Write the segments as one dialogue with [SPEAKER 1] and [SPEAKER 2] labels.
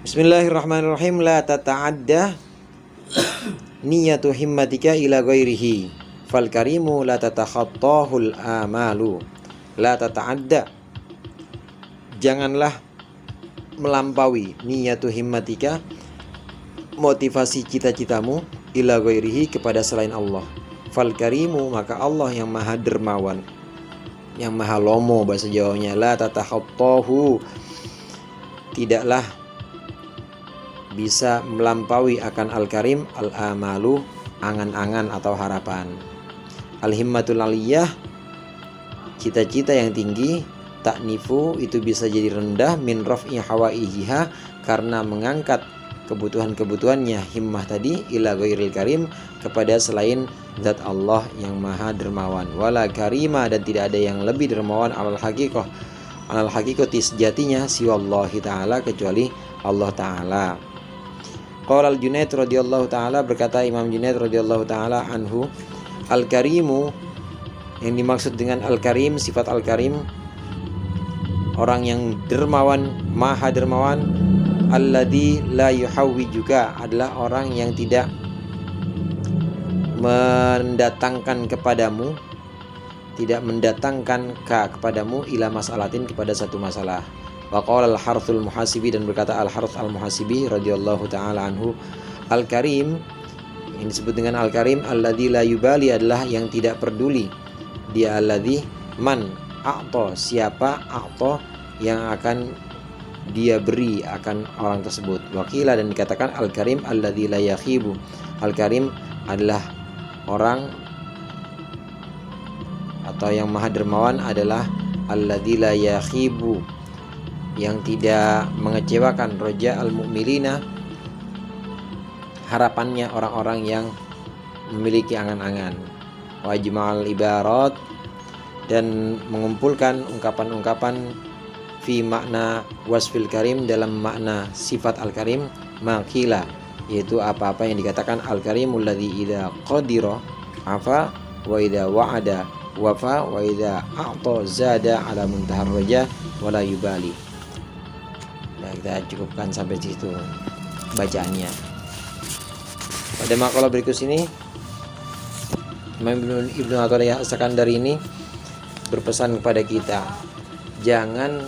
[SPEAKER 1] Bismillahirrahmanirrahim. La tata'adda niyatu himmatika ila ghairihi fal karimu la tatakhattahul amalu. La tata'adda, janganlah melampaui niyatu himmatika, motivasi cita-citamu, ila ghairihi, kepada selain Allah. Fal karimu, maka Allah yang maha dermawan, yang maha lomo bahasa Jawanya. La tatakhattahu, tidaklah bisa melampaui akan al-karim al-amalu, angan-angan atau harapan. Al-himmatul aliyah, cita-cita yang tinggi. Taknifu, itu bisa jadi rendah. Min raf'i hawaijiha, karena mengangkat kebutuhan-kebutuhannya himmah tadi, ila ghairil karim, kepada selain zat Allah yang maha dermawan. Wala karima, dan tidak ada yang lebih dermawan alal haqiqah, alal haqiqati, sejatinya, siwallahi ta'ala, kecuali Allah ta'ala. Qala al-Junaid radhiyallahu ta'ala, berkata Imam Junaid radhiyallahu ta'ala anhu, al-karimu, yang dimaksud dengan al-karim, sifat al-karim, orang yang dermawan, maha dermawan, alladzi la yuhawwi, juga adalah orang yang tidak mendatangkan kepadamu, tidak mendatangkan kepadamu, ila masalatin, kepada satu masalah. Wa qala al-Harthul Muhasibi, dan berkata al-Harth al-Muhasibi radhiyallahu ta'ala anhu, al-karim, yang disebut dengan al-karim, alladzi la yubali, adalah yang tidak peduli. Dia alladzi man a'ta, siapa, a'ta, yang akan dia beri akan orang tersebut. Wakila, dan dikatakan al-karim alladzi la yakhibu, al-karim adalah orang atau yang maha dermawan adalah alladzi la yakhibu, yang tidak mengecewakan, roja al-mu'milina, harapannya orang-orang yang memiliki angan-angan. Wajma'al ibarat, dan mengumpulkan ungkapan-ungkapan fi makna wasfil karim, dalam makna sifat al-karim, makila, yaitu apa-apa yang dikatakan al-karimul ladzi idza qadira afa, wa idza wa'ada wafa, wa idza a'ta zada ala muntahar raja wala yubali. Nah, kita cukupkan sampai situ bacaannya. Pada makalah berikut ini, Imam Ibnu Athaillah As-Sakandari ini berpesan kepada kita, jangan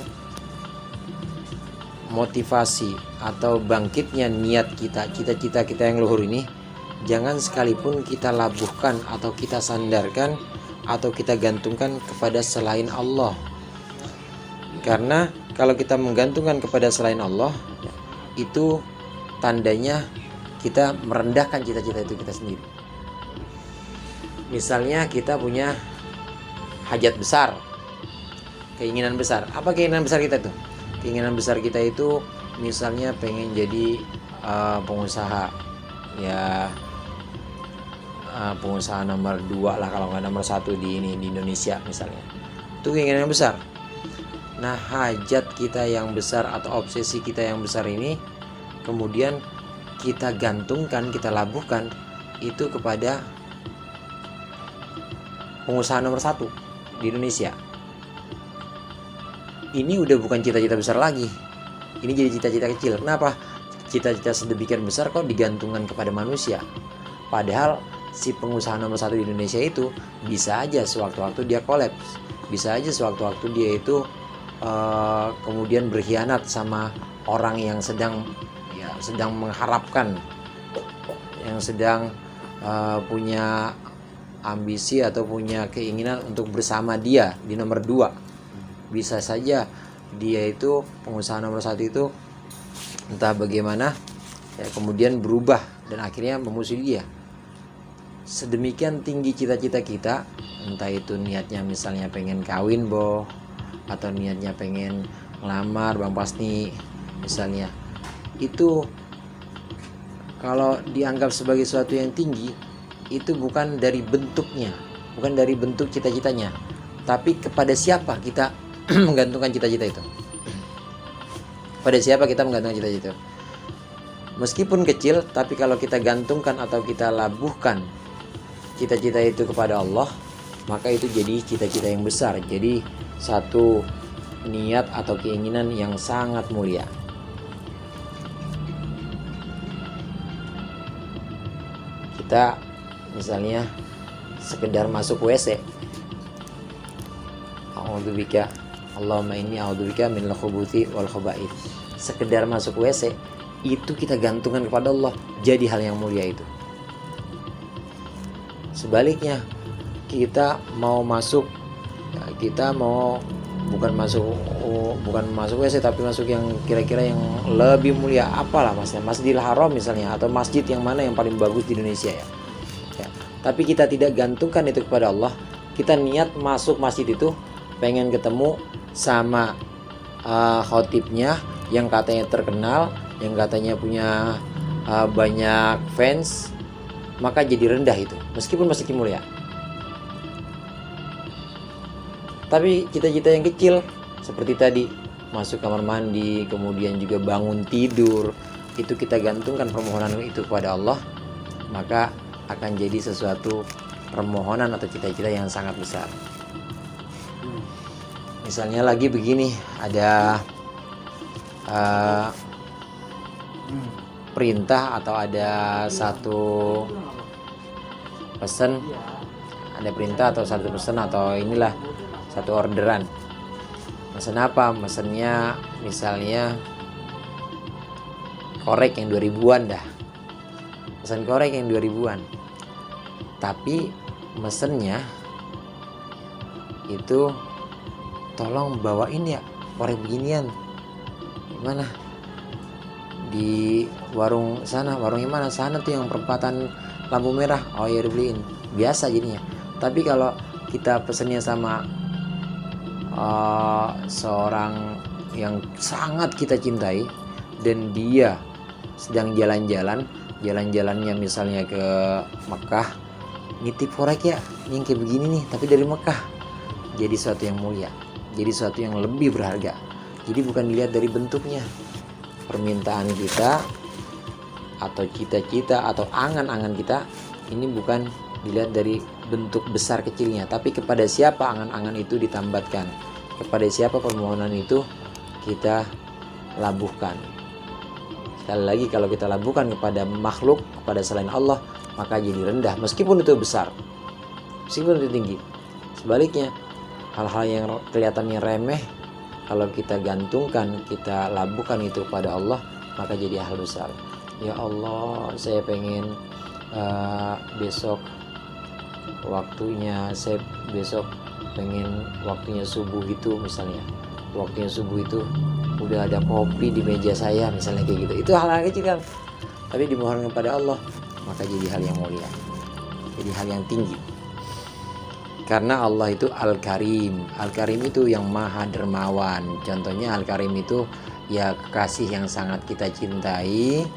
[SPEAKER 1] motivasi atau bangkitnya niat kita, cita-cita kita yang luhur ini, jangan sekalipun kita labuhkan atau kita sandarkan atau kita gantungkan kepada selain Allah. Karena kalau kita menggantungkan kepada selain Allah, itu tandanya kita merendahkan cita-cita itu kita sendiri. Misalnya kita punya hajat besar, keinginan besar. Apa keinginan besar kita tuh? Keinginan besar kita itu misalnya pengen jadi pengusaha, ya pengusaha nomor 2 lah, kalau nggak nomor 1 di Indonesia misalnya. Itu keinginan yang besar. Nah, hajat kita yang besar atau obsesi kita yang besar ini kemudian kita gantungkan, kita labuhkan itu kepada pengusaha nomor 1 di Indonesia. Ini udah bukan cita-cita besar lagi. Ini jadi cita-cita kecil. Kenapa? Cita-cita sedemikian besar kok digantungkan kepada manusia. Padahal si pengusaha nomor 1 di Indonesia itu bisa aja sewaktu-waktu dia kolaps. Bisa aja sewaktu-waktu dia itu kemudian berkhianat sama orang yang sedang mengharapkan, yang sedang punya ambisi atau punya keinginan untuk bersama dia di nomor 2. Bisa saja dia itu pengusaha nomor 1 itu entah bagaimana ya, kemudian berubah dan akhirnya memusuhi dia. Sedemikian tinggi cita-cita kita, entah itu niatnya misalnya pengen kawin boh, atau niatnya pengen ngelamar Bang Pasni misalnya, itu kalau dianggap sebagai sesuatu yang tinggi, itu bukan dari bentuknya, bukan dari bentuk cita-citanya, tapi kepada siapa kita menggantungkan cita-cita itu. Pada siapa kita menggantungkan cita-cita itu. Meskipun kecil, tapi kalau kita gantungkan atau kita labuhkan cita-cita itu kepada Allah, maka itu jadi cita-cita yang besar, jadi satu niat atau keinginan yang sangat mulia. kita misalnya sekedar masuk WC, a'udzubika Allahumma inni a'udzubika minal khubuthi wal khaba'ith, sekedar masuk WC itu kita gantungkan kepada Allah, jadi hal yang mulia itu. Sebaliknya kita mau masuk, kita mau bukan masuk WC tapi masuk yang kira-kira yang lebih mulia, apalah Masjidil Haram misalnya, atau masjid yang mana yang paling bagus di Indonesia ya. Tapi kita tidak gantungkan itu kepada Allah, kita niat masuk masjid itu pengen ketemu sama khotibnya yang katanya terkenal, yang katanya punya banyak fans, maka jadi rendah itu meskipun masjid mulia. Tapi cita-cita yang kecil seperti tadi, masuk kamar mandi, kemudian juga bangun tidur, itu kita gantungkan permohonan itu kepada Allah, maka akan jadi sesuatu permohonan atau cita-cita yang sangat besar. Misalnya lagi begini, ada perintah atau ada satu pesan, ada perintah atau satu pesan atau inilah satu orderan. Mesen apa? Mesennya misalnya korek yang 2000-an dah. Mesen korek yang 2000-an. Tapi mesennya itu tolong bawain ya korek beginian. Gimana? Di warung sana, warungnya mana? Sana tuh yang perempatan lampu merah. Oh ya dibeliin. Biasa jadinya. Tapi kalau kita pesennya sama seorang yang sangat kita cintai dan dia sedang jalan-jalannya misalnya ke Mekah, nitip korek ya, ini yang kayak begini nih tapi dari Mekah, jadi sesuatu yang mulia, jadi sesuatu yang lebih berharga. Jadi bukan dilihat dari bentuknya, permintaan kita atau cita-cita atau angan-angan kita ini bukan dilihat dari bentuk besar kecilnya, tapi kepada siapa angan-angan itu ditambatkan, kepada siapa permohonan itu kita labuhkan. Sekali lagi, kalau kita labuhkan kepada makhluk, kepada selain Allah, maka jadi rendah meskipun itu besar, meskipun itu tinggi. Sebaliknya, hal-hal yang kelihatannya remeh, kalau kita gantungkan, kita labuhkan itu kepada Allah, maka jadi hal besar. Ya Allah, saya pengen besok waktunya, saya besok pengen waktunya subuh itu misalnya, waktunya subuh itu udah ada kopi di meja saya misalnya, kayak gitu. Itu hal-hal kecil kan, tapi dimohon kepada Allah, maka jadi hal yang mulia, jadi hal yang tinggi. Karena Allah itu Al-Karim. Al-Karim itu yang maha dermawan. Contohnya Al-Karim itu ya kekasih yang sangat kita cintai,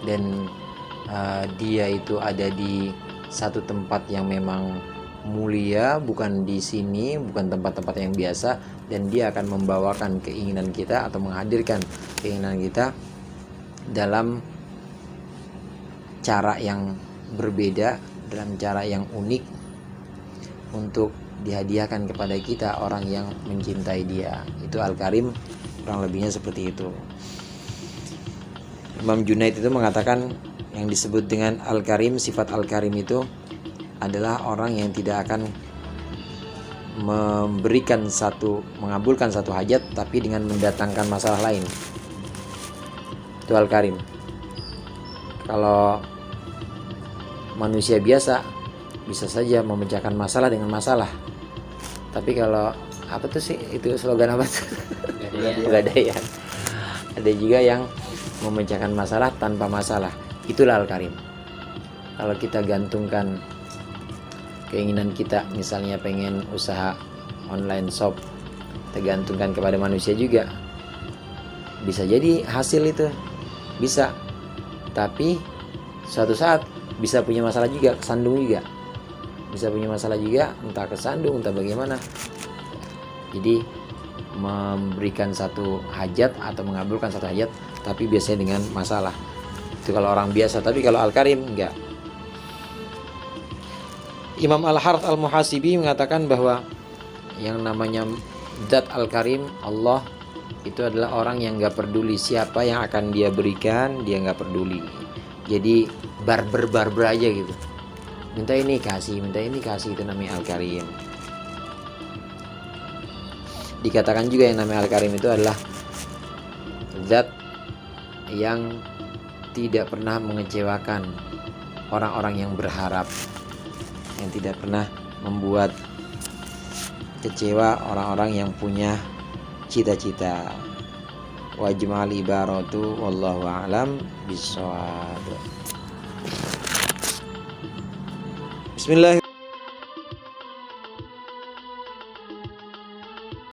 [SPEAKER 1] dan dia itu ada di satu tempat yang memang mulia, bukan di sini, bukan tempat-tempat yang biasa, dan dia akan membawakan keinginan kita atau menghadirkan keinginan kita dalam cara yang berbeda, dalam cara yang unik, untuk dihadiahkan kepada kita orang yang mencintai dia. Itu Al-Karim, kurang lebihnya seperti itu. Imam Junaid itu mengatakan yang disebut dengan Al-Karim, sifat Al-Karim itu adalah orang yang tidak akan mengabulkan satu hajat tapi dengan mendatangkan masalah lain. Itu Al-Karim. Kalau manusia biasa bisa saja memecahkan masalah dengan masalah, tapi kalau apa tuh sih, itu slogan apa tuh? Gadaian. Ada juga yang memecahkan masalah tanpa masalah. Itulah Al-Karim. Kalau kita gantungkan keinginan kita, misalnya pengen usaha online shop, kita gantungkan kepada manusia juga, bisa jadi hasil itu bisa, tapi suatu saat bisa punya masalah juga, kesandung juga, bisa punya masalah juga, entah kesandung entah bagaimana. Jadi memberikan satu hajat atau mengabulkan satu hajat, tapi biasanya dengan masalah. Itu kalau orang biasa. Tapi kalau Al-Karim enggak. Imam Al-Harth Al-Muhasibi mengatakan bahwa yang namanya Zat Al-Karim, Allah, itu adalah orang yang enggak peduli siapa yang akan dia berikan, dia enggak peduli. jadi barber aja gitu, minta ini kasih, itu namanya Al-Karim. Dikatakan juga yang namanya Al-Karim itu adalah zat yang tidak pernah mengecewakan orang-orang yang berharap, yang tidak pernah membuat kecewa orang-orang yang punya cita-cita. Wajmal ibaratu wallahu a'lam bishawab. Bismillah.